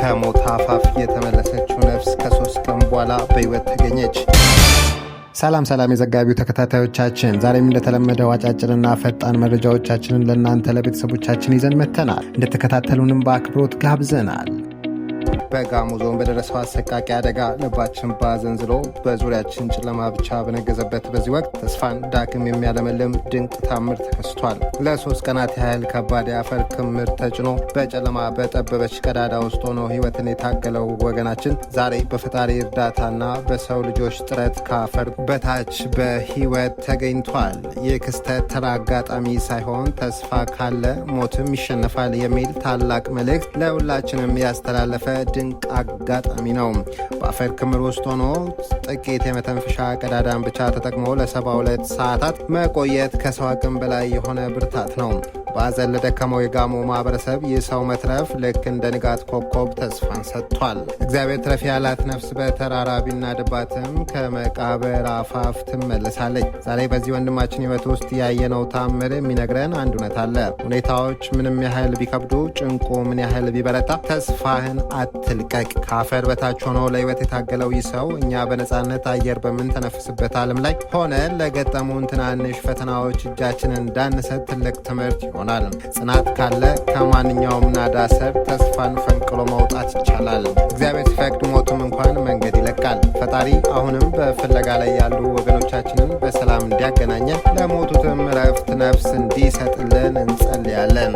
ከሞት አፋፍ የተመለሰችው ነፍስ ከ3 ቀን በኋላ በሕይወት ተገኘች። ሰላም የዘጋቢው ተከታታዮቻችን፣ ዛሬም እንደተለመደው አጫጭርና ፈጣን መረጃዎቻችንን ለእናንተ ለቤተሰቦቻችን ይዘን መጥተናል። እንድትከታተሉንም በአክብሮት ጋብዘናል። በጋሞ ዞን በደረሰው አሰቃቂ አደጋ ልባችን ባዘን ዝሎ በዙሪያችን ጨለማ ብቻ በነገዘበት በዚህ ወቅት ተስፋን ዳግም የሚያለመልም ድንቅ ታምር ተከስቷል። ለ3 ቀናት ያህል ከባድ የአፈር ክምር ተጭኖ በጨለማ በጠበበች ቀዳዳ ውስጥ ሆኖ ሕይወትን የታገለው ወገናችን ዛሬ በፈጣሪ እርዳታና በሰው ልጆች ጥረት ከአፈር በታች በሕይወት ተገኝቷል። ይህ ክስተት ተራ አጋጣሚ ሳይሆን ተስፋ ካለ ሞትም ይሸነፋል የሚል ታላቅ መልእክት ለሁላችንም ያስተላለፈ ድንቅ አጋጣሚ ነው። በአፈር ክምር ውስጥ ሆኖ ጥቂት የመተንፈሻ ቀዳዳን ብቻ ተጠቅሞ ለ72 ሰዓታት መቆየት ከሰው አቅም በላይ የሆነ ብርታት ነው። በአዘን ለደከመው የጋሞ ማህበረሰብ ይህ ሰው መትረፍ ልክ እንደ ንጋት ኮከብ ተስፋን ሰጥቷል። እግዚአብሔር ትረፍ ያላት ነፍስ በተራራ ቢናድባትም ከመቃብር አፋፍ ትመለሳለች። ዛሬ በዚህ ወንድማችን ሕይወት ውስጥ ያየነው ታምር የሚነግረን አንድ እውነት አለ። ሁኔታዎች ምንም ያህል ቢከብዱ፣ ጭንቁ ምን ያህል ቢበረታ ተስፋህን አትልቀቅ። ከአፈር በታች ሆኖ ለሕይወት የታገለው ይህ ሰው እኛ በነፃነት አየር በምንተነፍስበት ዓለም ላይ ሆነ ለገጠሙን ትናንሽ ፈተናዎች እጃችንን እንዳንሰጥ ትልቅ ትምህርት ይሆናል። ጽናት ካለ ከማንኛውም ናዳ ስር ተስፋን ፈንቅሎ መውጣት ይቻላል። እግዚአብሔር ሲፈቅድ ሞቱም እንኳን መንገድ ይለቃል። ፈጣሪ አሁንም በፍለጋ ላይ ያሉ ወገኖቻችንን በሰላም እንዲያገናኘን ለሞቱትም እረፍት ነፍስ እንዲሰጥልን እንጸልያለን።